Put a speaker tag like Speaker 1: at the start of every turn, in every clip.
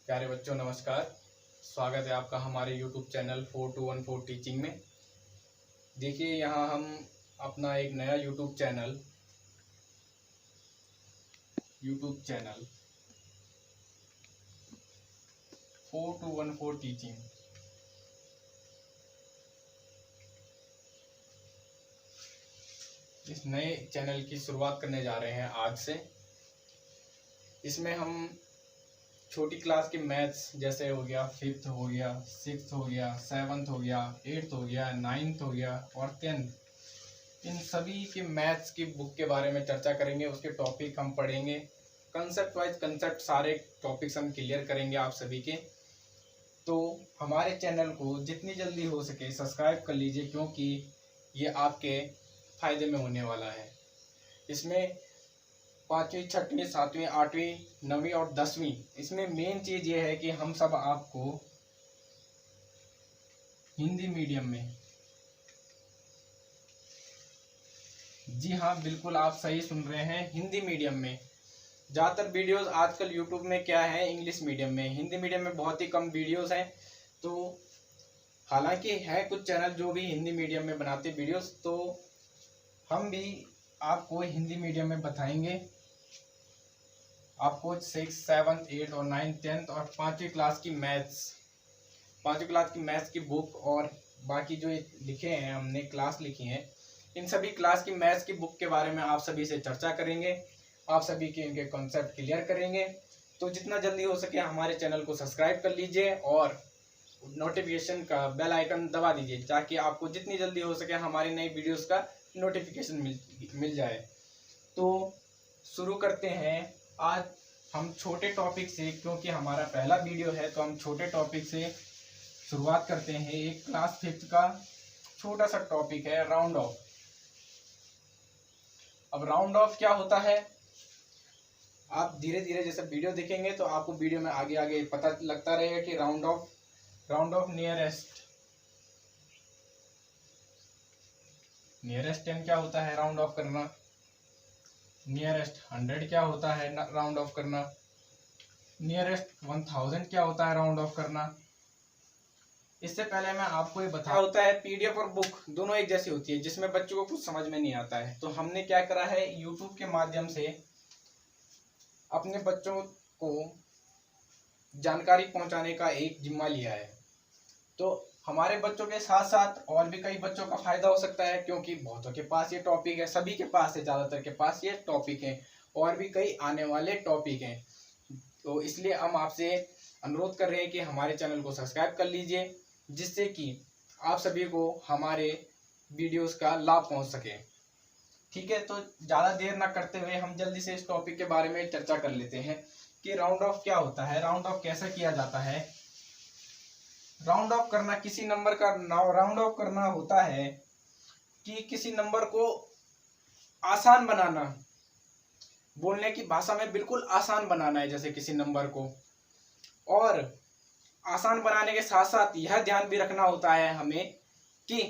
Speaker 1: प्यारे बच्चों नमस्कार। स्वागत है आपका हमारे YouTube चैनल 4214 टीचिंग में। देखिए यहाँ हम अपना एक नया YouTube चैनल 4214 टीचिंग, इस नए चैनल की शुरुआत करने जा रहे हैं आज से। इसमें हम छोटी क्लास के मैथ्स जैसे हो गया, 5th हो गया, 6th हो गया, 7th हो गया, 8th हो गया, 9th हो गया और 10th, इन सभी के मैथ्स की बुक के बारे में चर्चा करेंगे। उसके टॉपिक हम पढ़ेंगे, कंसेप्ट वाइज कंसेप्ट सारे टॉपिक्स हम क्लियर करेंगे आप सभी के। तो हमारे चैनल को जितनी जल्दी हो सके सब्सक्राइब कर लीजिए, क्योंकि ये आपके फ़ायदे में होने वाला है। इसमें 5वीं, 6वीं, 7वीं, 8वीं, 9वीं और 10वीं, इसमें मेन चीज़ ये है कि हम सब आपको हिंदी मीडियम में, जी हाँ बिल्कुल आप सही सुन रहे हैं, हिंदी मीडियम में। ज़्यादातर वीडियोस आजकल यूट्यूब में क्या है, इंग्लिश मीडियम में, हिंदी मीडियम में बहुत ही कम वीडियोस हैं। तो हालांकि है कुछ चैनल जो भी हिंदी मीडियम में बनाते वीडियोस, तो हम भी आपको हिंदी मीडियम में बताएंगे। आपको 6, 7, 8 और 9, 10th और 5वीं क्लास की मैथ्स की बुक और बाकी जो लिखे हैं हमने क्लास लिखी हैं, इन सभी क्लास की मैथ्स की बुक के बारे में आप सभी से चर्चा करेंगे, आप सभी के इनके कॉन्सेप्ट क्लियर करेंगे। तो जितना जल्दी हो सके हमारे चैनल को सब्सक्राइब कर लीजिए और नोटिफिकेशन का बेल आइकन दबा दीजिए, ताकि आपको जितनी जल्दी हो सके हमारी नई वीडियोस का नोटिफिकेशन मिल जाए। तो शुरू करते हैं आज हम छोटे टॉपिक से, क्योंकि हमारा पहला वीडियो है तो हम छोटे टॉपिक से शुरुआत करते हैं। एक क्लास 5th का छोटा सा टॉपिक है राउंड ऑफ। अब राउंड ऑफ क्या होता है, आप धीरे धीरे जैसे वीडियो देखेंगे तो आपको वीडियो में आगे आगे पता लगता रहेगा कि राउंड ऑफ नियरेस्ट 10 क्या होता है राउंड ऑफ करना, नियरेस्ट 100 क्या होता है राउंड ऑफ करना, नियरेस्ट 1000 क्या होता है राउंड ऑफ करना। इससे पहले मैं आपको ये बता होता है पीडीएफ और बुक दोनों एक जैसी होती है, जिसमें बच्चों को कुछ समझ में नहीं आता है। तो हमने क्या करा है, यूट्यूब के माध्यम से अपने बच्चों को जानकारी पहुंचाने का एक जिम्मा लिया है। तो हमारे बच्चों के साथ साथ और भी कई बच्चों का फायदा हो सकता है, क्योंकि बहुतों के पास ये टॉपिक है, सभी के पास है, ज़्यादातर के पास ये टॉपिक है और भी कई आने वाले टॉपिक हैं। तो इसलिए हम आपसे अनुरोध कर रहे हैं कि हमारे चैनल को सब्सक्राइब कर लीजिए, जिससे कि आप सभी को हमारे वीडियोस का लाभ पहुंच सके। ठीक है, तो ज़्यादा देर ना करते हुए हम जल्दी से इस टॉपिक के बारे में चर्चा कर लेते हैं कि राउंड ऑफ क्या होता है, राउंड ऑफ कैसे किया जाता है। राउंड ऑफ करना, किसी नंबर का राउंड ऑफ करना होता है कि किसी नंबर को आसान बनाना, बोलने की भाषा में बिल्कुल आसान बनाना है जैसे किसी नंबर को। और आसान बनाने के साथ साथ यह ध्यान भी रखना होता है हमें कि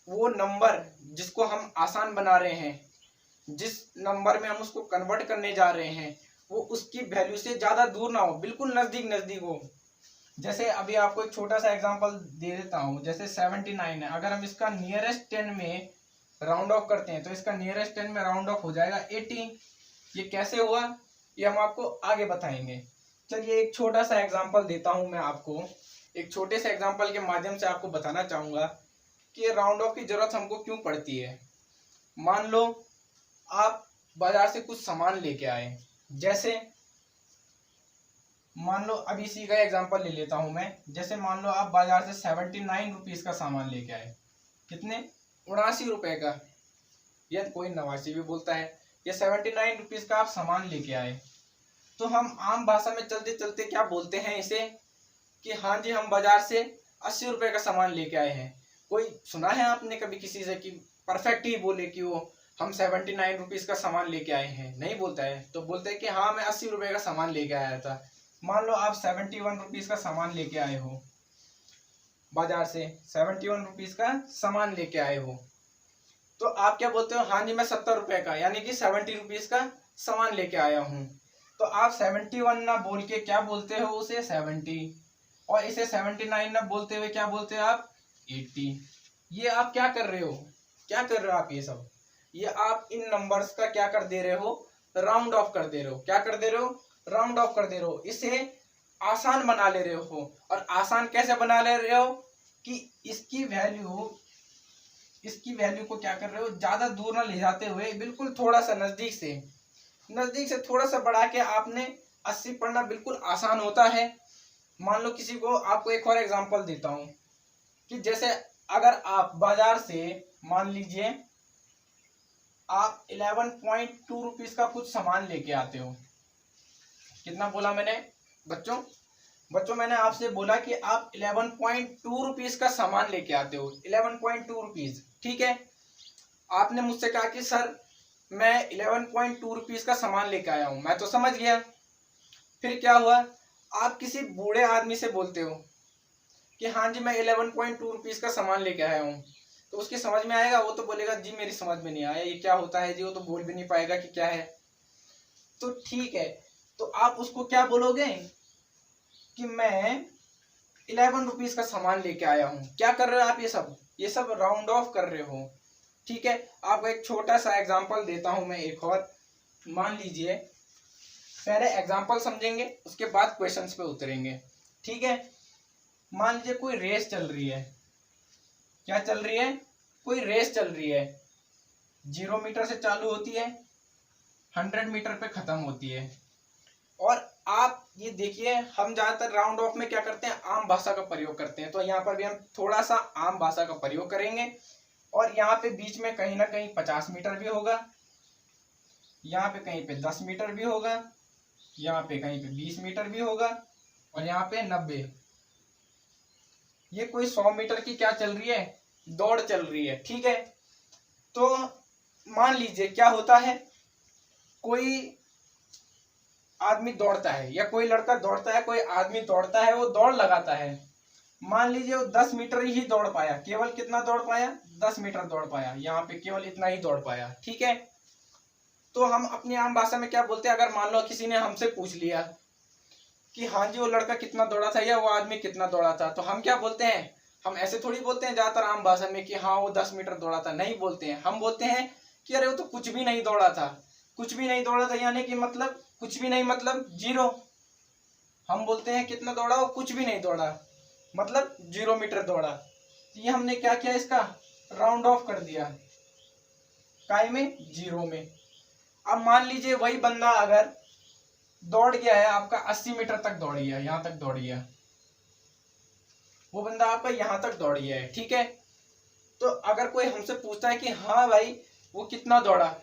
Speaker 1: वो नंबर जिसको हम आसान बना रहे हैं, जिस नंबर में हम उसको कन्वर्ट करने जा रहे हैं, वो उसकी वैल्यू से ज़्यादा दूर ना हो, बिल्कुल नज़दीक हो। जैसे अभी आपको एक छोटा सा एग्जांपल दे देता हूँ, जैसे 79 है, अगर हम इसका नियरेस्ट 10 में राउंड ऑफ करते हैं तो इसका नियरेस्ट 10 में राउंड ऑफ हो जाएगा 80। ये कैसे हुआ ये हम आपको आगे बताएंगे। चलिए एक छोटा सा एग्जांपल देता हूँ मैं आपको, एक छोटे से एग्जांपल के माध्यम से आपको बताना चाहूँगा कि राउंड ऑफ की ज़रूरत हमको क्यों पड़ती है। मान लो आप बाजार से कुछ सामान लेके आए, जैसे मान लो अब इसी का एग्जांपल ले लेता हूं मैं। जैसे मान लो आप बाजार से 79 रुपीज़ का सामान लेके आए, कितने, 79 रुपए का, या कोई 89 भी बोलता है, ये 79 रुपीज़ का आप सामान लेके आए। तो हम आम भाषा में चलते चलते क्या बोलते हैं इसे कि हाँ जी हम बाजार से 80 रुपए का सामान लेके आए हैं। कोई सुना है आपने कभी किसी से कि परफेक्ट ही बोले कि वो हम 79 रुपीज़ का सामान लेके आए हैं? नहीं बोलता है, तो बोलते हैं कि हाँ मैं 80 रुपए का सामान लेके आया था। मान लो आप 71 रुपीज़ का सामान लेके आए हो, बाजार से 71 रुपीज़ का सामान लेके आए हो, तो आप क्या बोलते हो, हाँ जी मैं 70 रुपए का, यानी कि 70 रुपीज़ का सामान लेके आया हूँ। तो आप 71 ना बोल के क्या बोलते हो उसे 70, और इसे 79 ना बोलते हुए क्या बोलते हो आप 80। ये आप क्या कर रहे हो, क्या कर रहे हो आप, ये आप इन नंबर्स का क्या कर दे रहे हो, राउंड ऑफ कर दे रहे हो। क्या कर दे रहे हो, राउंड ऑफ कर दे रहे हो, इसे आसान बना ले रहे हो। और आसान कैसे बना ले रहे हो कि इसकी वैल्यू को क्या कर रहे हो, ज्यादा दूर ना ले जाते हुए बिल्कुल थोड़ा सा नजदीक से थोड़ा सा बढ़ा के आपने 80 पढ़ना बिल्कुल आसान होता है। मान लो किसी को, आपको एक और एग्जांपल देता हूं कि जैसे अगर आप बाजार से मान लीजिए आप 11.2 रुपीज का कुछ सामान लेके आते हो। कितना बोला मैंने बच्चों मैंने आपसे बोला कि आप 11.2 रुपीज का सामान लेके आते हो, 11.2 रुपीज, ठीक है। आपने मुझसे कहा कि सर मैं 11.2 रुपीज का सामान लेके आया हूं, मैं तो समझ गया। फिर क्या हुआ, आप किसी बूढ़े आदमी से बोलते हो कि हाँ जी मैं 11.2 रुपीज का सामान लेके आया हूँ, तो उसकी समझ में आएगा, वो तो बोलेगा जी मेरी समझ में नहीं आया ये क्या होता है जी, वो तो बोल भी नहीं पाएगा कि क्या है। तो ठीक है, तो आप उसको क्या बोलोगे कि मैं 11 रुपीज का सामान लेके आया हूँ। क्या कर रहे हो आप, ये सब राउंड ऑफ कर रहे हो, ठीक है। आपको एक छोटा सा एग्जांपल देता हूं मैं एक और। मान लीजिए, पहले एग्जांपल समझेंगे उसके बाद क्वेश्चंस पे उतरेंगे, ठीक है। मान लीजिए कोई रेस चल रही है, क्या चल रही है, कोई रेस चल रही है, 0 मीटर से चालू होती है, 100 मीटर पे खत्म होती है। और आप ये देखिए, हम ज्यादातर राउंड ऑफ में क्या करते हैं, आम भाषा का प्रयोग करते हैं, तो यहाँ पर भी हम थोड़ा सा आम भाषा का प्रयोग करेंगे। और यहाँ पे बीच में कहीं ना कहीं 50 मीटर भी होगा, यहाँ पे कहीं पे 10 मीटर भी होगा, यहाँ पे कहीं पे 20 मीटर भी होगा, और यहाँ पे 90। ये कोई 100 मीटर की क्या चल रही है, दौड़ चल रही है, ठीक है। तो मान लीजिए क्या होता है, कोई आदमी दौड़ता है या कोई लड़का दौड़ता है, कोई आदमी दौड़ता है, वो दौड़ लगाता है। मान लीजिए वो 10 मीटर ही दौड़ पाया, केवल कितना दौड़ पाया, 10 मीटर दौड़ पाया, यहाँ पे केवल इतना ही दौड़ पाया, ठीक है। तो हम अपनी आम भाषा में क्या बोलते हैं, अगर मान लो किसी ने हमसे पूछ लिया कि हाँ जी वो लड़का कितना दौड़ा था या वो आदमी कितना दौड़ा था, तो हम क्या बोलते हैं, हम ऐसे थोड़ी बोलते हैं ज्यादातर आम भाषा में कि हाँ वो 10 मीटर दौड़ा था, नहीं बोलते हैं। हम बोलते हैं कि अरे वो तो कुछ भी नहीं दौड़ा था, कुछ भी नहीं दौड़ा था, यानी कि मतलब कुछ भी नहीं मतलब 0। हम बोलते हैं कितना दौड़ा, वो कुछ भी नहीं दौड़ा, मतलब 0 मीटर दौड़ा। तो ये हमने क्या किया, इसका राउंड ऑफ कर दिया, काय में, 0 में। अब मान लीजिए वही बंदा अगर दौड़ गया है आपका 80 मीटर तक दौड़ गया, यहां तक दौड़ गया, वो बंदा आपका यहां तक दौड़ गया है, ठीक है। तो अगर कोई हमसे पूछता है कि हाँ भाई वो कितना दौड़ा,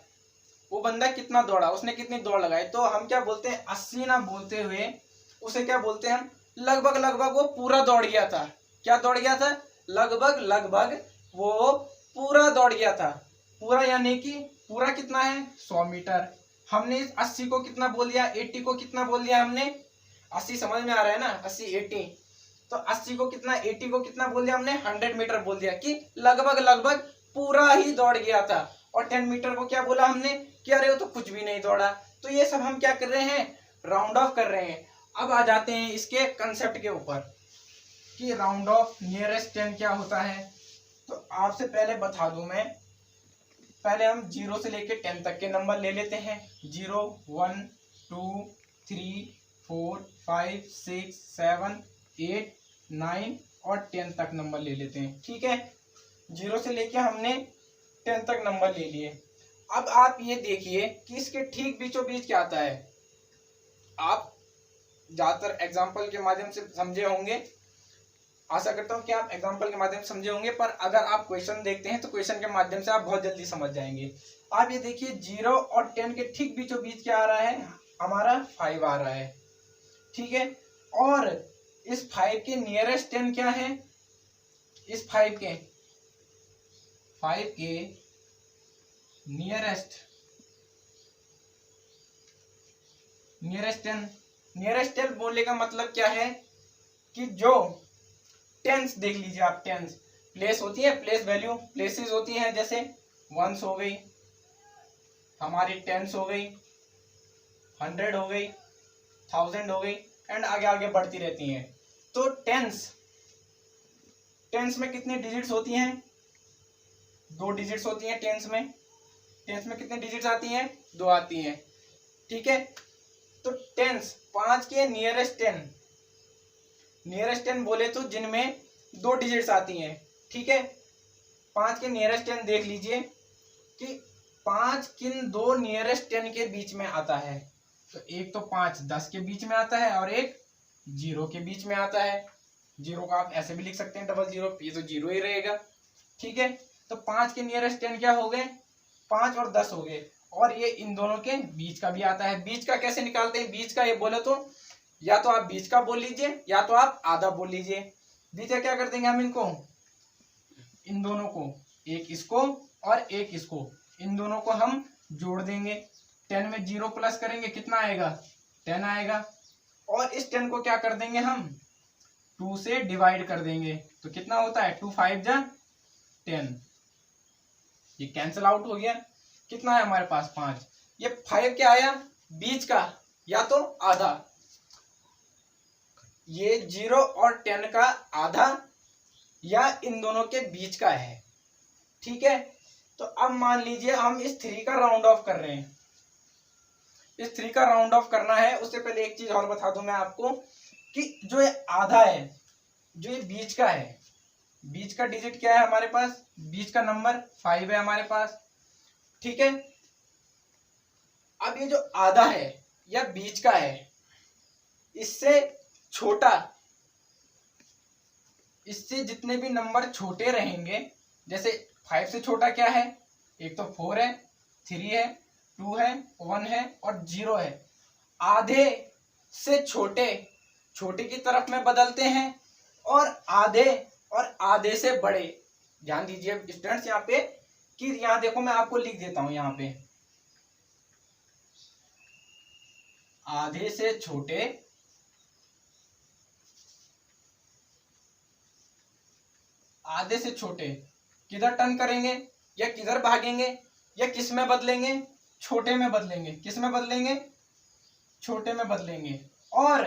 Speaker 1: वो बंदा कितना दौड़ा, उसने कितनी दौड़ लगाई, तो हम क्या बोलते हैं, 80 ना बोलते हुए उसे क्या बोलते हैं हम, लगभग वो पूरा दौड़ गया था। क्या दौड़ गया था, लगभग वो पूरा दौड़ गया था। पूरा यानी कि पूरा कितना है, 100 मीटर। हमने इस 80 को कितना बोल दिया, 80 को कितना बोल दिया हमने, 80 समझ में आ रहा है ना, 80 80, तो 80 को कितना, 80 को कितना बोल दिया हमने, 100 मीटर बोल दिया कि लगभग पूरा ही दौड़ गया था। और 10 मीटर को क्या बोला हमने कि अरे वो तो कुछ भी नहीं दौड़ा। तो ये सब हम क्या कर रहे हैं, राउंड ऑफ कर रहे हैं। अब आ जाते हैं इसके कंसेप्ट के ऊपर कि राउंड ऑफ नियरेस्ट 10 क्या होता है। तो आपसे पहले बता दूं मैं, पहले हम 0 से लेके 10 तक के नंबर ले लेते हैं। 0 1 2 3 4 5 6 7 8 9 और 10 तक नंबर ले लेते हैं, ठीक है। 0 से लेके हमने 10 तक नंबर ले लिए। अब आप ये देखिए कि इसके ठीक बीचों बीच क्या आता है। आप ज्यादातर एग्जाम्पल के माध्यम से समझे होंगे, आशा करता हूं कि आप एग्जाम्पल के माध्यम से समझे होंगे, पर अगर आप क्वेश्चन देखते हैं तो क्वेश्चन के माध्यम से आप बहुत जल्दी समझ जाएंगे। आप ये देखिए 0 और 10 के ठीक बीचों बीच क्या आ रहा है, हमारा 5 आ रहा है, ठीक है। और इस 5 के नियरेस्ट 10 क्या है, इस 5 के नियरेस्ट 10 बोलने का मतलब क्या है कि जो टेंस देख लीजिए आप, टेंस प्लेस होती है, प्लेस वैल्यू प्लेसेस होती हैं, जैसे वंस हो गई हमारी, टेंस हो गई, 100 हो गई, 1000 हो गई एंड आगे आगे बढ़ती रहती हैं। तो टेंस में कितनी डिजिट्स होती हैं? 2 डिजिट्स होती हैं टेंस में। टेंस में कितनी डिजिट्स आती हैं? 2 आती हैं। ठीक है, तो टेंस 5 के नियरेस्ट 10 बोले तो जिनमें 2 डिजिट्स आती हैं। ठीक है, 5 के नियरेस्ट 10 देख लीजिए कि 5 किन 2 नियरेस्ट 10 के बीच में आता है। तो एक तो 5 10 के बीच में आता है और एक 0 के बीच में आता है। 0 का आप ऐसे भी लिख सकते हैं 00, ये तो 0 ही रहेगा। ठीक है, तो 5 के नियरेस्ट 10 क्या हो गए? 5 और 10 हो गए। और ये इन दोनों के बीच का भी आता है। बीच का कैसे निकालते हैं? बीच का ये बोले तो या तो आप बीच का बोल लीजिए या तो आप आधा बोल लीजिए। बीच का क्या कर देंगे हम? इनको, इन दोनों को, एक इसको और एक इसको, इन दोनों को हम जोड़ देंगे। 10 में 0 प्लस करेंगे, कितना आएगा? 10 आएगा। और इस 10 को क्या कर देंगे हम? 2 से डिवाइड कर देंगे। तो कितना होता है? 2 5 जा 10। ये कैंसिल आउट हो गया। कितना है हमारे पास? 5। ये 5 क्या आया? बीच का या तो आधा। ये 0 और 10 का आधा या इन दोनों के बीच का है। ठीक है, तो अब मान लीजिए हम इस 3 का राउंड ऑफ कर रहे हैं। इस 3 का राउंड ऑफ करना है। उससे पहले एक चीज और बता दूं मैं आपको कि जो ये आधा है, जो ये बीच का है, बीच का डिजिट क्या है हमारे पास? बीच का नंबर 5 है हमारे पास। ठीक है, अब ये जो आधा है या बीच का है, इससे छोटा, इससे जितने भी नंबर छोटे रहेंगे, जैसे 5 से छोटा क्या है? एक तो 4 है, 3 है, 2 है, 1 है और 0 है। आधे से छोटे छोटे की तरफ में बदलते हैं और आधे से बड़े। ध्यान दीजिए स्टूडेंट्स यहाँ पे कि यहाँ देखो मैं आपको लिख देता हूं यहाँ पे, आधे से छोटे, आधे से छोटे किधर टर्न करेंगे या किधर भागेंगे या किस में बदलेंगे? छोटे में बदलेंगे। किस में बदलेंगे? छोटे में बदलेंगे। और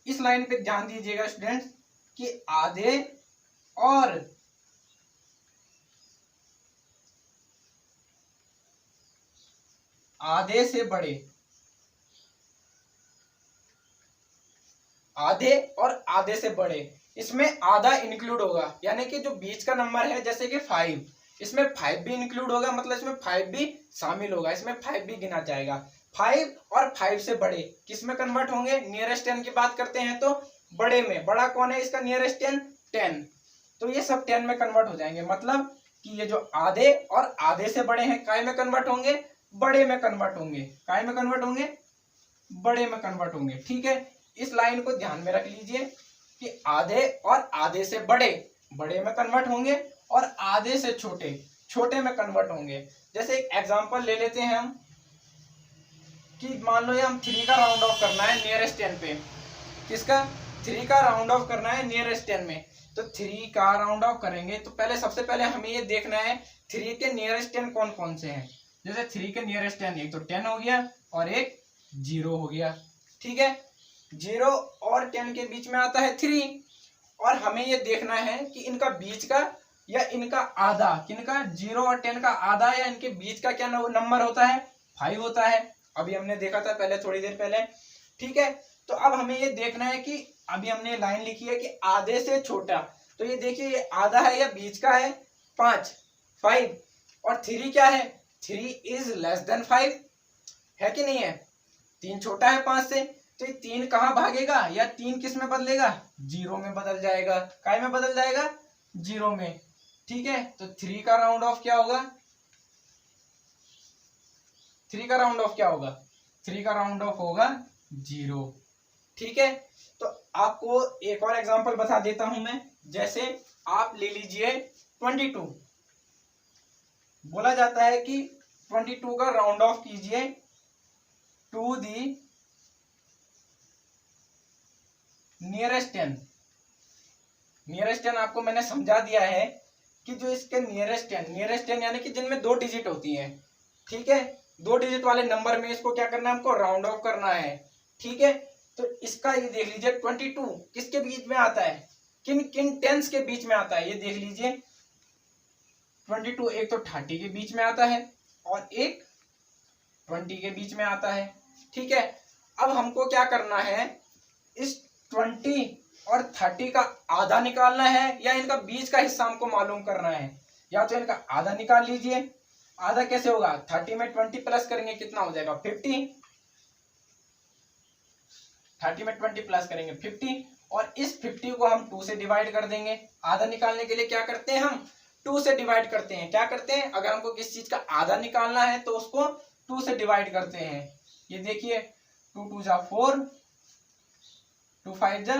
Speaker 1: इस लाइन पे ध्यान दीजिएगा स्टूडेंट्स कि आधे और आधे से बड़े, आधे और आधे से बड़े, इसमें आधा इंक्लूड होगा। यानी कि जो बीच का नंबर है जैसे कि 5, इसमें 5 भी इंक्लूड होगा, मतलब इसमें 5 भी शामिल होगा, इसमें 5 भी गिना जाएगा। 5 और 5 से बड़े किस में कन्वर्ट होंगे? नियरेस्ट 10 की बात करते हैं तो बड़े में। बड़ा कौन है इसका? नियरेस्ट 10। तो ये सब 10 में कन्वर्ट हो जाएंगे। मतलब कि ये जो आधे और आधे से बड़े हैं काय में कन्वर्ट होंगे? बड़े में कन्वर्ट होंगे। काय में कन्वर्ट होंगे? बड़े में कन्वर्ट होंगे। ठीक है, इस लाइन को ध्यान में रख लीजिए कि आधे और आधे से बड़े बड़े में कन्वर्ट होंगे और आधे से छोटे छोटे में कन्वर्ट होंगे। जैसे एक एग्जांपल ले लेते हैं हम कि मान लो ये हम 3 का राउंड ऑफ करना है नियरेस्ट 10 पे। किसका? 3 का राउंड ऑफ करना है नियरेस्ट 10 में। तो 3 का राउंड ऑफ करेंगे तो सबसे पहले हमें ये देखना है 3 के नियरेस्ट 10 कौन कौन से हैं। जैसे 3 के नियरेस्ट 10, एक तो 10 हो गया और एक 0 हो गया। ठीक है, 0 और 10 के बीच में आता है 3 और हमें ये देखना है कि इनका बीच का या इनका आधा, किनका? 0 और 10 का आधा या इनके बीच का क्या नंबर होता है? 5 होता है। अभी हमने देखा था पहले, थोड़ी देर पहले। ठीक है, तो अब हमें ये देखना है कि अभी हमने लाइन लिखी है कि आधे से छोटा, तो ये देखिए ये आधा है या बीच का है? 5 और 3 क्या है? 3 इज लेस देन 5 है कि नहीं है? 3 छोटा है 5 से, तो ये 3 कहाँ भागेगा या 3 किस में बदलेगा? 0 में बदल जाएगा। काय में बदल जाएगा? 0 में। ठीक है, तो 3 का राउंड ऑफ क्या होगा? 3 का राउंड ऑफ क्या होगा? 3 का राउंड ऑफ होगा 0। ठीक है, तो आपको एक और एग्जांपल बता देता हूं मैं। जैसे आप ले लीजिए 22। बोला जाता है कि 22 का राउंड ऑफ कीजिए टू दी नियरेस्ट 10। नियरेस्ट 10 आपको मैंने समझा दिया है कि जो इसके नियरेस्ट 10 यानी कि जिनमें 2 डिजिट होती हैं। ठीक है, 2 डिजिट वाले नंबर में इसको क्या करना है? हमको राउंड ऑफ करना है। ठीक है, तो इसका ये देख लीजिए 22 किसके बीच में आता है, किन किन टेंस के बीच में आता है, ये देख लीजिए 22 एक तो 30 के बीच में आता है और एक 20 के बीच में आता है। ठीक है, अब हमको क्या करना है, इस 20 और 30 का आधा निकालना है या इनका बीच का हिस्सा हमको मालूम करना है। या तो इनका आधा निकाल लीजिए, आधा कैसे होगा, 30 में 20 प्लस करेंगे कितना हो जाएगा 50, 30 में 20 प्लस करेंगे 50 और इस 50 को हम 2 से डिवाइड कर देंगे। आधा निकालने के लिए क्या करते हैं, हम 2 से डिवाइड करते हैं। क्या करते हैं, अगर हमको किसी चीज का आधा निकालना है तो उसको 2 से डिवाइड करते हैं। ये देखिए 2 2 जा 4, 2 5 जा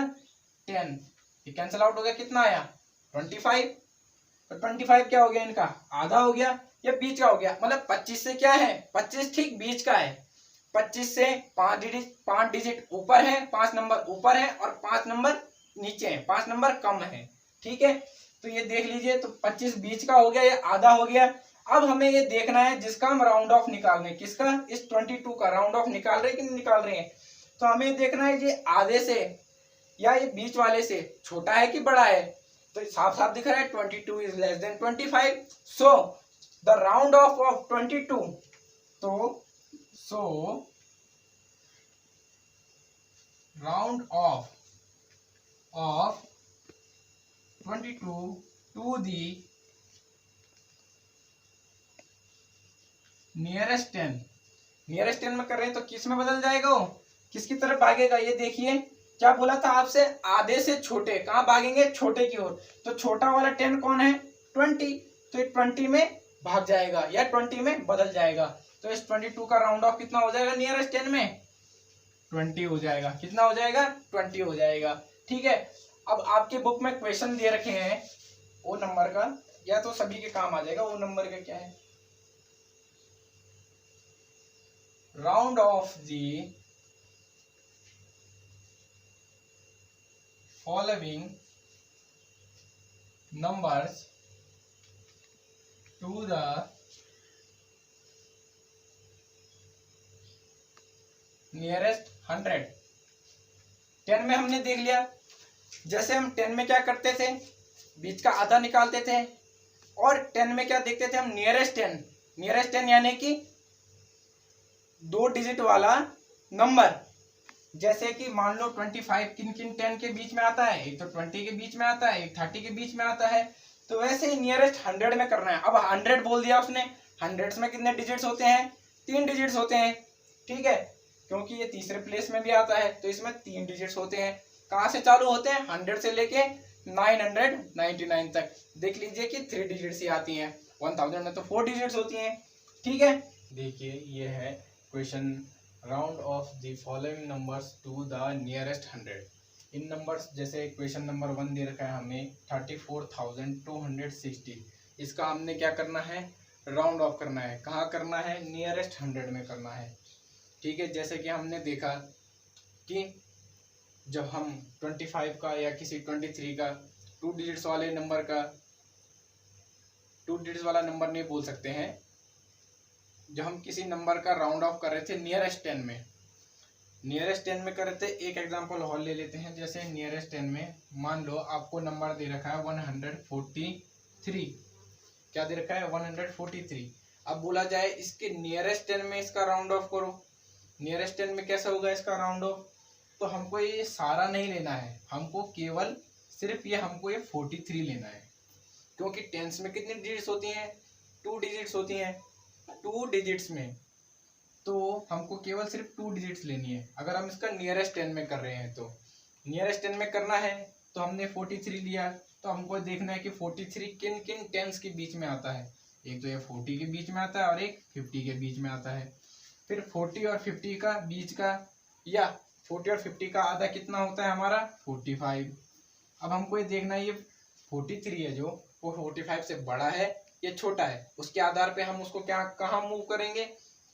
Speaker 1: 10, ये कैंसिल आउट हो गया, कितना आया 25। तो 25 क्या हो गया, इनका आधा हो गया या बीच का हो गया, मतलब 25 से क्या है, 25 ठीक बीच का है। 25 से 5 डिजिट ऊपर है, 5 नंबर ऊपर है और 5 नंबर नीचे है, 5 नंबर कम है। ठीक है, तो ये देख लीजिए, तो 25 बीच का हो गया, ये आधा हो गया। अब हमें ये देखना है जिसका हम राउंड ऑफ निकाल रहे हैं, किसका, इस 22 का राउंड ऑफ निकाल रहे हैं कि नहीं निकाल रहे हैं। तो हमें देखना है ये आधे से या ये बीच वाले से छोटा है कि बड़ा है। तो साफ साफ दिख रहा है 22 is less than 25, so the round of 22, तो सो round of 22 to the nearest 10, nearest 10 में कर रहे हैं तो किस में बदल जाएगा, वो किसकी तरफ भागेगा। ये देखिए क्या बोला था आपसे, आधे से छोटे, कहाँ भागेंगे, छोटे की ओर। तो छोटा वाला 10 कौन है, 20, तो ये 20 में भाग जाएगा या 20 में बदल जाएगा। तो इस 22 का राउंड ऑफ कितना हो जाएगा, नियरेस्ट 10 में 20 हो जाएगा। कितना हो जाएगा, 20 हो जाएगा। ठीक है, अब आपके बुक में क्वेश्चन दे रखे हैं वो नंबर का, या तो सभी के काम आ जाएगा। वो नंबर का क्या है, round off the following numbers to the nearest 100। 10 में हमने देख लिया, जैसे हम 10 में क्या करते थे, बीच का आधा निकालते थे, और 10 में क्या देखते थे हम, नियरेस्ट 10। नियरेस्ट 10 यानी कि 2 डिजिट वाला नंबर। जैसे कि मान लो 25 किन किन 10 के बीच में आता है, एक तो 20 के बीच में आता है, एक 30 के बीच में आता है। तो वैसे ही नियरेस्ट 100 में करना है। अब 100 बोल दिया उसने, 100 में कितने डिजिट्स होते हैं, 3 डिजिट्स होते हैं। ठीक है, क्योंकि ये तीसरे प्लेस में भी आता है तो इसमें 3 डिजिट्स होते हैं। कहाँ से चालू होते हैं, 100 से लेके 999 तक। देख लीजिए कि 3 डिजिट्स ही आती हैं, 1000 में तो 4 डिजिट्स होती हैं। ठीक है, देखिए ये है question, round off the following numbers to the nearest 100। इन नंबर्स, जैसे क्वेश्चन नंबर 1 दे रखा है हमें 34,260, इसका हमने क्या करना है, राउंड ऑफ करना है। कहाँ करना है, नियरेस्ट 100 में करना है। ठीक है, जैसे कि हमने देखा कि जब हम 25 का या किसी 23 का 2 डिजिट्स वाले नंबर का, 2 डिजिट्स वाला नंबर नहीं बोल सकते हैं, जब हम किसी नंबर का राउंड ऑफ कर रहे थे नियरेस्ट 10 में, नियरेस्ट 10 में कर रहे थे। एक एग्जांपल और ले लेते हैं, जैसे नियरेस्ट 10 में मान लो आपको नंबर दे रखा है 143, क्या दे रखा है 143। अब बोला जाए इसके नियरेस्ट 10 में इसका राउंड ऑफ करो, नियरेस्ट 10 में कैसा होगा इसका राउंड ऑफ। तो हमको ये सारा नहीं लेना है, हमको केवल सिर्फ ये हमको ये 43 लेना है, क्योंकि टेंस में कितनी डिजिट्स होती हैं, 2 डिजिट्स होती हैं। 2 डिजिट्स में तो हमको केवल सिर्फ 2 डिजिट्स लेनी है। अगर हम इसका नियरेस्ट 10 में कर रहे हैं तो नियरेस्ट 10 में करना है तो हमने 43 लिया। तो हमको देखना है कि 43 किन किन टेंस के बीच में आता है। एक तो ये 40 के बीच में आता है और एक 50 के बीच में आता है। फिर 40 और 50 का बीच का, या 40 और 50 का आधा कितना होता है हमारा 45। अब हमको ये देखना है ये 43 है जो वो 45 से बड़ा है या छोटा है, उसके आधार पे हम उसको क्या कहाँ मूव करेंगे,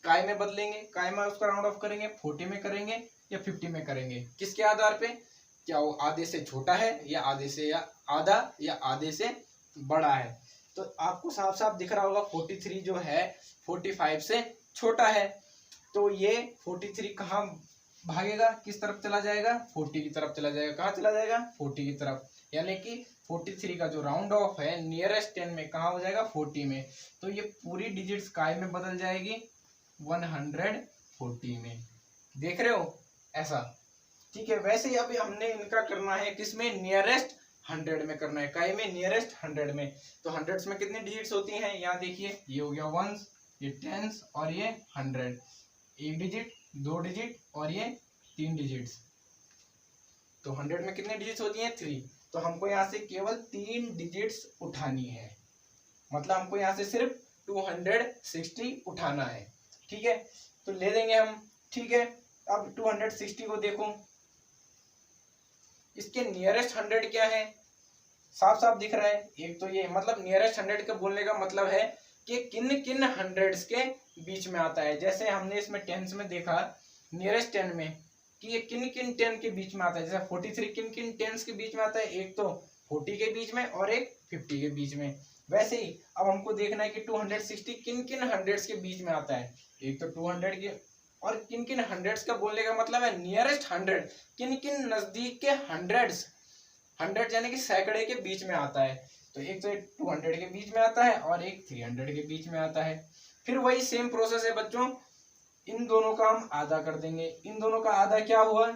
Speaker 1: काय में बदलेंगे। काय में उसका राउंड ऑफ करेंगे, 40 में करेंगे या 50 में करेंगे। किसके आधार पे, क्या वो आधे से छोटा है या आधे से या आधा या आधे से बड़ा है। तो आपको साफ साफ दिख रहा होगा 43 जो है 45 से छोटा है। तो ये 43 कहाँ भागेगा, किस तरफ चला जाएगा, 40 की तरफ चला जाएगा। कहाँ चला जाएगा, 40 की तरफ, यानी कि 43 का जो राउंड ऑफ है नियरेस्ट 10 में कहाँ हो जाएगा, 40 में। तो ये पूरी डिजिट्स काय में बदल जाएगी, 140 में। देख रहे हो ऐसा, ठीक है। वैसे ही अभी हमने इनका करना है किसमें, नियरेस्ट 100 में करना है, काय में, नियरेस्ट 100 में। तो हंड्रेड्स में कितनी डिजिट्स होती हैं, यहाँ देखिए, ये हो गया वंस, ये टेंस और ये 100, एक डिजिट, दो डिजिट और ये 3 डिजिट्स। तो 100 में कितनी डिजिट्स होती हैं, 3। तो हमको यहाँ से केवल 3 डिजिट्स उठानी है, मतलब हमको यहाँ से सिर्फ 260 उठाना है, ठीक है। तो ले लेंगे हम, ठीक है। अब 260 को देखो, इसके नियरेस्ट 100 क्या है, साफ साफ दिख रहा है। एक तो ये मतलब नियरेस्ट 100 का बोलने का मतलब है कि किन किन हंड्रेड्स के बीच में आता है। जैसे हमने इसमें टेंस में देखा नियरेस्ट 10 में कि ये किन किन 10 के बीच में आता है। जैसे 43 किन किन टेंस के बीच में आता है, एक तो 40 के बीच में और एक 50 के बीच में। वैसे ही अब हमको देखना है कि 260 किन किन हंड्रेड्स के बीच में आता है, एक तो 200 के, और किन किन हंड्रेड्स का बोलने का मतलब है नियरेस्ट 100, किन किन नजदीक के हंड्रेड्स, 100 यानी कि सैकड़े के बीच में आता है। तो एक तो 200 के बीच में आता है और एक 300 के बीच में आता है। फिर वही सेम प्रोसेस है बच्चों, इन दोनों का हम आधा कर देंगे। इन दोनों का आधा क्या हुआ,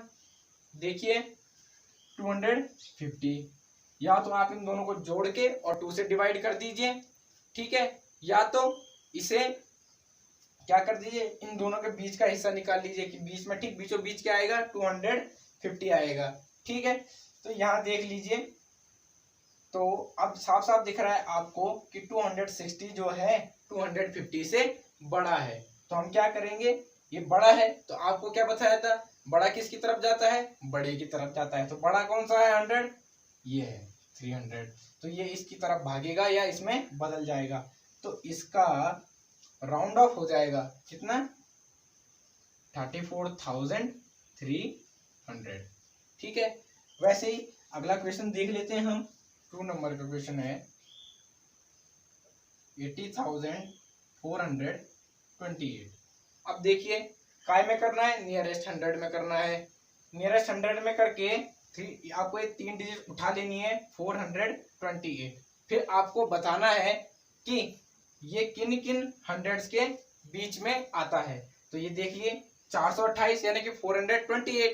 Speaker 1: देखिए 250। या तो आप इन दोनों को जोड़ के और 2 से डिवाइड कर दीजिए, ठीक है, या तो इसे क्या कर दीजिए, इन दोनों के बीच का हिस्सा निकाल लीजिए कि बीच में, ठीक बीचों बीच क्या आएगा, 250 आएगा, ठीक है। तो यहाँ देख लीजिए, तो अब साफ साफ दिख रहा है आपको कि 260 जो है 250 से बड़ा है। तो हम क्या करेंगे, ये बड़ा है तो आपको क्या बताया था, बड़ा किसकी तरफ जाता है, बड़े की तरफ जाता है। तो बड़ा कौन सा है, 100, ये है 300। तो ये इसकी तरफ भागेगा या इसमें बदल जाएगा। तो इसका राउंड ऑफ हो जाएगा कितना, 34,300, ठीक है। वैसे ही अगला क्वेश्चन देख लेते हैं हम, 2 नंबर का क्वेश्चन है 80,428। अब देखिए काय में करना है, नियरेस्ट 100 में करना है। नियरेस्ट 100 में करके आपको ये 3 डिजिट उठा लेनी है, 428। फिर आपको बताना है कि ये किन किन हंड्रेड्स के बीच में आता है। तो ये देखिए 428 यानी कि 428,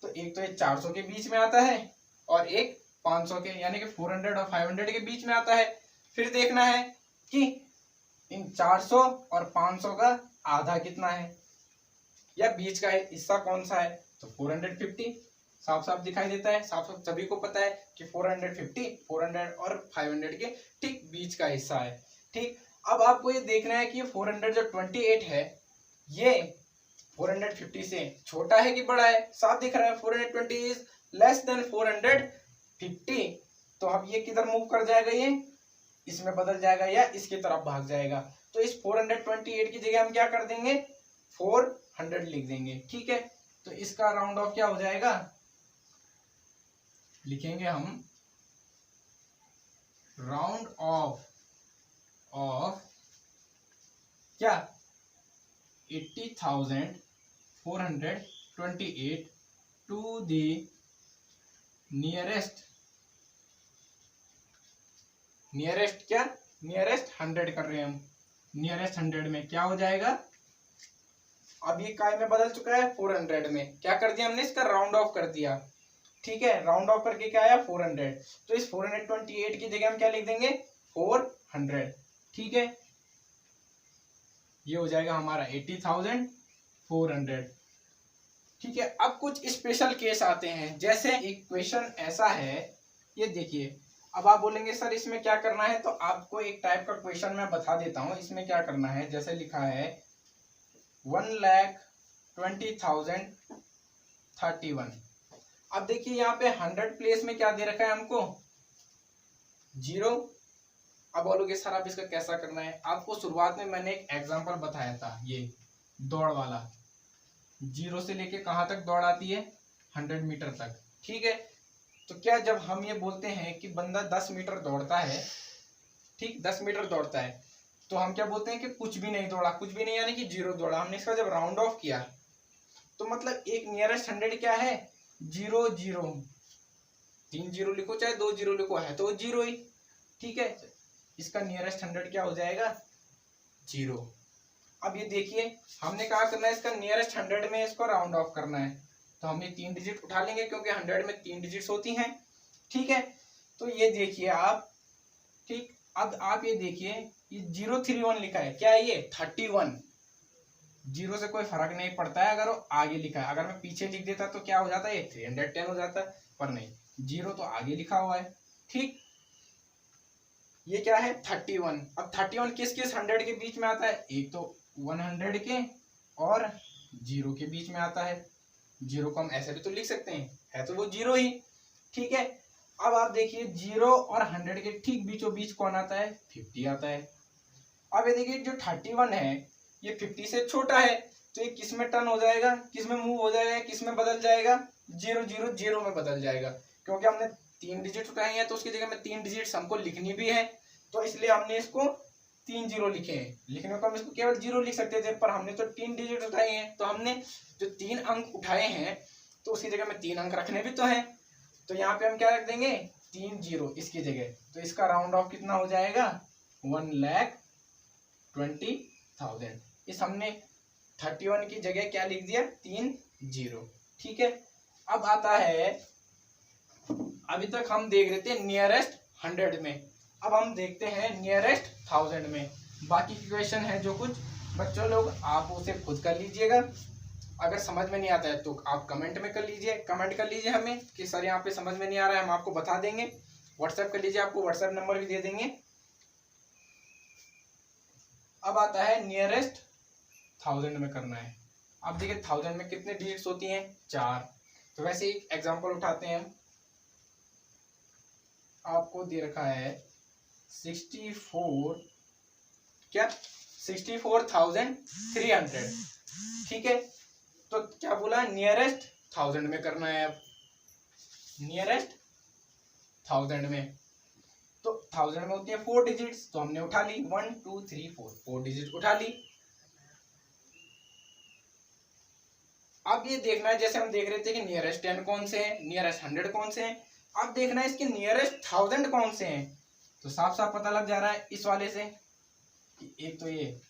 Speaker 1: तो एक तो ये 400 के बीच में आता है और एक 500 के यानी कि 400 और 500 के बीच में आता है। फिर देखना है कि इन 400 और 500 का आधा कितना है या बीच का हिस्सा कौन सा है। तो 450 साफ साफ दिखाई देता है, साफ साफ सभी को पता है कि 450 400 और 500 के ठीक बीच का हिस्सा है, ठीक। अब आपको ये देखना है कि 428 है ये 450 से छोटा है कि बड़ा है। साफ दिख रहा है 420 इज लेस देन 450। तो अब ये किधर मूव कर जाएगा, ये इसमें बदल जाएगा या इसकी तरफ भाग जाएगा। तो इस 428 की जगह हम क्या कर देंगे, 400 लिख देंगे, ठीक है। तो इसका राउंड ऑफ क्या हो जाएगा, लिखेंगे हम राउंड ऑफ क्या 80,428 टू द नियरेस्ट क्या, नियरेस्ट 100 कर रहे हैं हम। नियरेस्ट 100 में क्या हो जाएगा, अब ये काय में बदल चुका है, 400 में क्या कर दिया हमने, इसका राउंड ऑफ कर दिया, ठीक है। राउंड ऑफ करके क्या आया, 400। तो इस 428 की जगह हम क्या लिख देंगे, 400, ठीक है। ये हो जाएगा हमारा 80,400, ठीक है। अब कुछ स्पेशल केस आते हैं, जैसे एक क्वेश्चन ऐसा है, ये देखिए। अब आप बोलेंगे सर इसमें क्या करना है, तो आपको एक टाइप का क्वेश्चन मैं बता देता हूं इसमें क्या करना है। जैसे लिखा है 1,20,031। अब देखिए यहाँ पे 100 प्लेस में क्या दे रखा है हमको, 0। अब बोलोगे सर आप इसका कैसा करना है, आपको शुरुआत में मैंने एक एग्जांपल बताया था, ये दौड़ वाला, 0 से लेके कहाँ तक दौड़ आती है, 100 मीटर तक, ठीक है। तो क्या जब हम ये बोलते हैं कि बंदा 10 मीटर दौड़ता है, ठीक 10 मीटर दौड़ता है, तो हम क्या बोलते हैं कि कुछ भी नहीं दौड़ा, कुछ भी नहीं यानी कि 0 दौड़ा। हमने इसका जब राउंड ऑफ किया तो मतलब एक नियरेस्ट 100 क्या है, 0 0, 3 जीरो लिखो चाहे 2 जीरो लिखो, है तो 0 ही, ठीक है। इसका नियरेस्ट 100 क्या हो जाएगा, 0। अब ये देखिए हमने कहा करना है इसका नियरेस्ट 100 में इसको राउंड ऑफ करना है, तो हम ये 3 डिजिट उठा लेंगे क्योंकि 100 में 3 डिजिट्स होती हैं, ठीक है। तो ये देखिए आप, ठीक, अब आप ये देखिए ये 031 लिखा है, क्या है ये 31, जीरो से कोई फर्क नहीं पड़ता है अगर वो आगे लिखा है, अगर मैं पीछे लिख देता तो क्या हो जाता है, ये 310 हो जाता, पर नहीं, जीरो तो आगे लिखा हुआ है, ठीक। ये क्या है 31। अब 31 किस किस 100 के बीच में आता है, एक तो 100 के और 0 के बीच में आता है, 0 को हम ऐसे भी तो लिख सकते हैं, है तो वो 0 ही, ठीक है। अब आप देखिए 0 और 100 के ठीक बीचों बीच कौन आता है, 50 आता है। अब ये देखिए जो 31 है ये 50 से छोटा है, तो ये किस में टर्न हो जाएगा, किस में मूव हो जाएगा, किस में बदल जाएगा, 0 0 0 में बदल जाएगा, क्योंकि हमने 3 डिजिट उठाए हैं तो उसकी जगह में 3 डिजिट हमको लिखनी भी है, तो इसलिए हमने इसको 3 0 लिखे हैं। लिखने को हम इसको केवल 0 लिख सकते थे, पर हमने तो 3 डिजिट उठाए हैं, तो हमने जो 3 अंक उठाए हैं तो उसकी जगह में 3 अंक रखने भी तो हैं, तो यहाँ पे हम क्या रख देंगे 3 0 इसकी जगह, तो इसका राउंड ऑफ कितना हो जाएगा 1,20,000। इस हमने 31 की जगह क्या लिख दिया 3 0, ठीक है। अब आता है, अभी तक हम देख रहे थे नियरेस्ट 100 में, अब हम देखते हैं नियरेस्ट 1000 में। बाकी की क्वेश्चन है जो कुछ बच्चों लोग आप उसे खुद कर लीजिएगा, अगर समझ में नहीं आता है तो आप कमेंट में कर लीजिए, कमेंट कर लीजिए हमें कि सर यहाँ पे समझ में नहीं आ रहा है, हम आपको बता देंगे। व्हाट्सएप कर लीजिए, आपको व्हाट्सएप नंबर भी दे देंगे। अब आता है नियरेस्ट 1000 में करना है। अब देखिए 1000 में कितने डिजिट्स होती हैं, 4। तो वैसे एक एग्जांपल उठाते हैं, आपको दे रखा है 64 क्या 64,300, ठीक है। तो क्या बोला नियरेस्ट 1000 में करना है, अब नियरेस्ट 1000 में, तो 1000 में होती है 4 डिजिट्स, तो हमने उठा ली 1 2 3 4 डिजिट उठा ली। अब ये देखना है, जैसे हम देख रहे थे कि नियरेस्ट 10 कौन से हैं, नियरेस्ट 100 कौन से हैं, अब देखना है इसके नियरेस्ट 1000 कौन से हैं। तो साफ साफ पता लग जा रहा है इस वाले से कि एक तो ये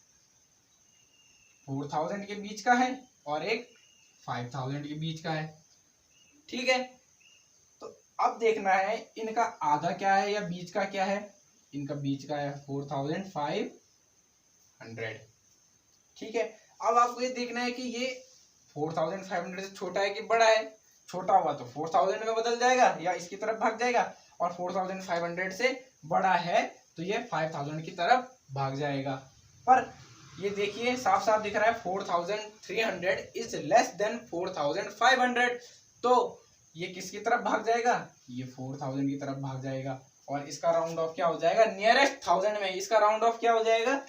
Speaker 1: 4000 के बीच का है और एक 5000 के बीच का है, ठीक है। तो अब देखना है इनका आधा क्या है या बीच का क्या है, इनका बीच का है 4500, ठीक है। अब आपको ये देखना है कि ये 4500 से छोटा है कि बड़ा है, छोटा हुआ तो 4000 में बदल जाएगा या इसकी तरफ भाग जाएगा, और 4500 से बड़ा है तो ये 5000 की तरफ भाग जाएगा। पर ये देखिए साफ साफ दिख रहा है 4300 इज लेस देन 4500, तो ये किसकी तरफ भाग जाएगा, ये 4000 की तरफ भाग जाएगा, और इसका राउंड ऑफ क्या हो जाएगा नियरेस्ट 1000 में, इसका राउंड ऑफ क्या हो जाएगा,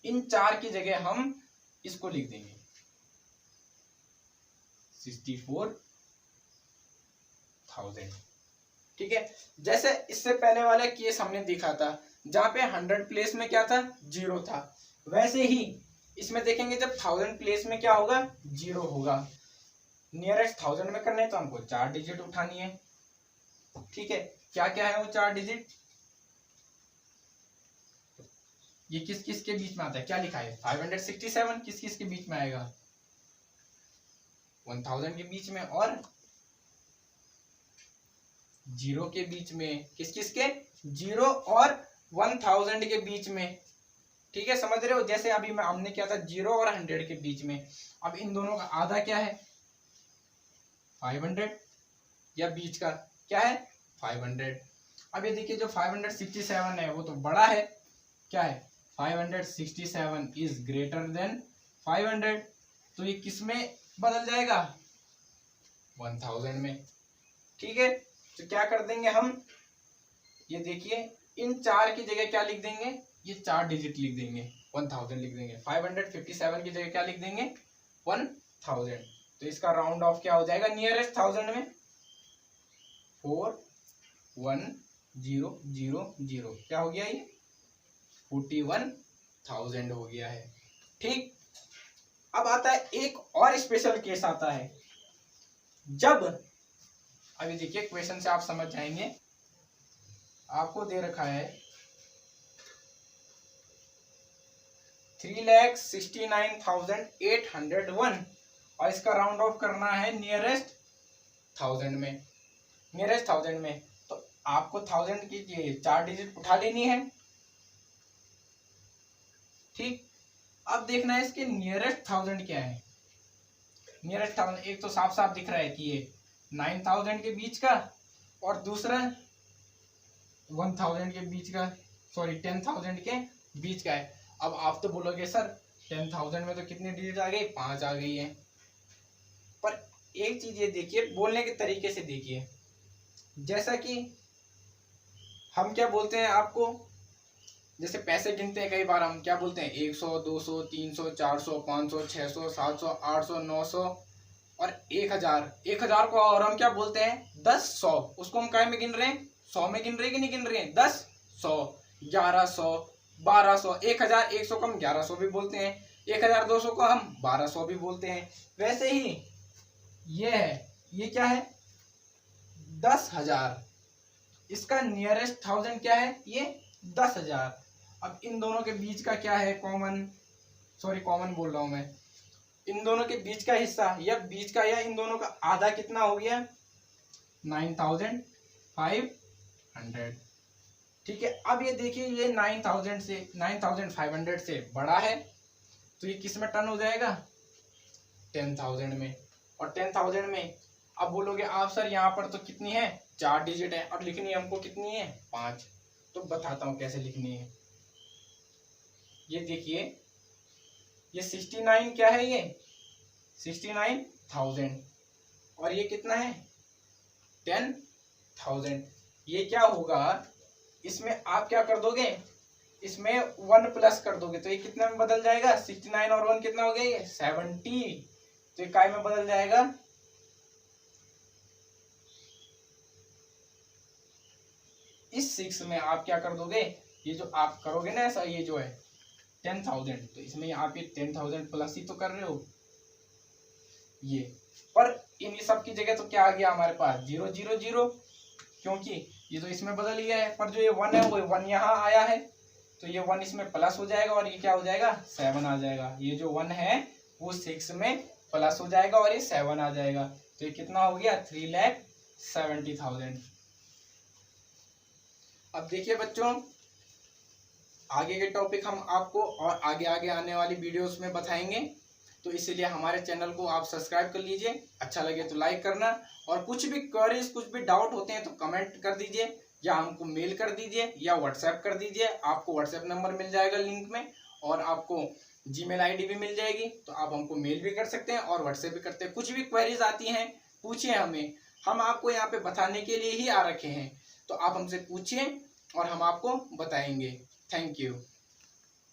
Speaker 1: इन 4 की जगह हम इसको लिख देंगे 64,000, ठीक है। जैसे इससे पहले वाला केस हमने देखा था जहां पे 100 प्लेस में क्या था 0 था, वैसे ही इसमें देखेंगे जब 1000 प्लेस में क्या होगा 0 होगा। नियरेस्ट 1000 में करने तो हमको 4 डिजिट उठानी है, ठीक है। क्या क्या है वो 4 डिजिट, ये किस किस के बीच में आता है, क्या लिखा है 567 किस किस के बीच में आएगा 1000 के बीच में और 0 के बीच में, किस किस के 0 और 1000 के बीच में, ठीक है। समझ रहे हो, जैसे अभी हमने क्या था 0 और 100 के बीच में, अब इन दोनों का आधा क्या है 500 या बीच का क्या है 500। अब ये देखिए जो 567 है वो तो बड़ा है, क्या है 567 इज ग्रेटर देन 500, तो ये किस में बदल जाएगा 1000 में, ठीक है। तो क्या कर देंगे हम, ये देखिए इन 4 की जगह क्या लिख देंगे, ये 4 डिजिट लिख देंगे 1000 लिख देंगे, 557 की जगह क्या लिख देंगे 1000, तो इसका राउंड ऑफ क्या हो जाएगा नियरेस्ट 1000 में 41000, क्या हो गया ये 41,000 हो गया है, ठीक। अब आता है एक और स्पेशल केस आता है, जब अभी देखिए क्वेश्चन से आप समझ जाएंगे। आपको दे रखा है 3,69,801 और इसका राउंड ऑफ करना है नियरेस्ट थाउजेंड में। तो आपको 1000 की 4 डिजिट उठा लेनी है, ठीक। अब देखना है इसके नियरेस्ट 1000 क्या है। नियरेस्ट 1000 एक तो साफ साफ दिख रहा है कि ये 9000 के बीच का और दूसरा 1000 के बीच का, सॉरी 10,000 के बीच का है। अब आप तो बोलोगे सर 10,000 में तो कितनी डिजिट आ गई, 5 आ गई है। पर एक चीज ये देखिए, बोलने के तरीके से देखिए, जैसा कि हम क्या बोलते हैं आपको, जैसे पैसे गिनते हैं कई बार हम क्या बोलते हैं 100, 200, 300, 400, 500, 600, 700, 800, 900 और 1000। 1000 को और हम क्या बोलते हैं 10, 100। उसको हम काय में गिन रहे हैं, 100 में गिन रहे हैं कि नहीं गिन रहे हैं, 10, 100, 1100, 1200, 1100 को हम 1100 भी बोलते हैं, 1200 को हम 1200 भी बोलते हैं। वैसे ही ये है, ये क्या है 10,000, इसका नियरेस्ट 1000 क्या है, ये 10,000। अब इन दोनों के बीच का क्या है कॉमन, सॉरी कॉमन बोल रहा हूं मैं, इन दोनों के बीच का हिस्सा या बीच का या इन दोनों का आधा कितना हो गया 9,500, ठीक है। अब ये देखिए ये 9,500 से बड़ा है, तो ये किस में टर्न हो जाएगा 10,000 में। और 10,000 में अब बोलोगे आप सर यहाँ पर तो कितनी है 4 डिजिट है और लिखनी हमको कितनी है 5। तो बताता हूँ कैसे लिखनी है। ये देखिए ये 69 क्या है, ये 69,000 और ये कितना है 10,000। ये क्या होगा, इसमें आप क्या कर दोगे, इसमें 1 प्लस कर दोगे तो ये कितना में बदल जाएगा 69 और 1 कितना हो गया ये 70। तो ये काय में बदल जाएगा, इस 6 में आप क्या कर दोगे, ये जो आप करोगे ना ऐसा, ये जो है 10,000, तो इसमें आप ये 10,000 प्लस ही तो कर रहे हो ये। पर इन सब की जगह तो क्या आ गया हमारे पास 0 0 0, क्योंकि ये तो इसमें बदल गया है। पर जो ये 1 है वो 1 यहाँ आया है, तो ये 1 इसमें प्लस हो जाएगा और ये क्या हो जाएगा 7 आ जाएगा। ये जो 1 है वो 6 में प्लस हो जाएगा और ये 7 आ जाएगा। तो ये कितना हो गया 3,70,000। अब देखिए बच्चों, आगे के टॉपिक हम आपको और आगे आगे आने वाली वीडियोस में बताएंगे, तो इसीलिए हमारे चैनल को आप सब्सक्राइब कर लीजिए। अच्छा लगे तो लाइक करना, और कुछ भी क्वेरीज कुछ भी डाउट होते हैं तो कमेंट कर दीजिए या हमको मेल कर दीजिए या व्हाट्सएप कर दीजिए। आपको व्हाट्सएप नंबर मिल जाएगा लिंक में, और आपको जीमेल आईडी भी मिल जाएगी, तो आप हमको मेल भी कर सकते हैं और व्हाट्सएप भी करते हैं। कुछ भी क्वेरीज आती हैं पूछिए हमें, हम आपको यहाँ पे बताने के लिए ही आ रखे हैं, तो आप हमसे पूछिए और हम आपको बताएंगे। Thank you.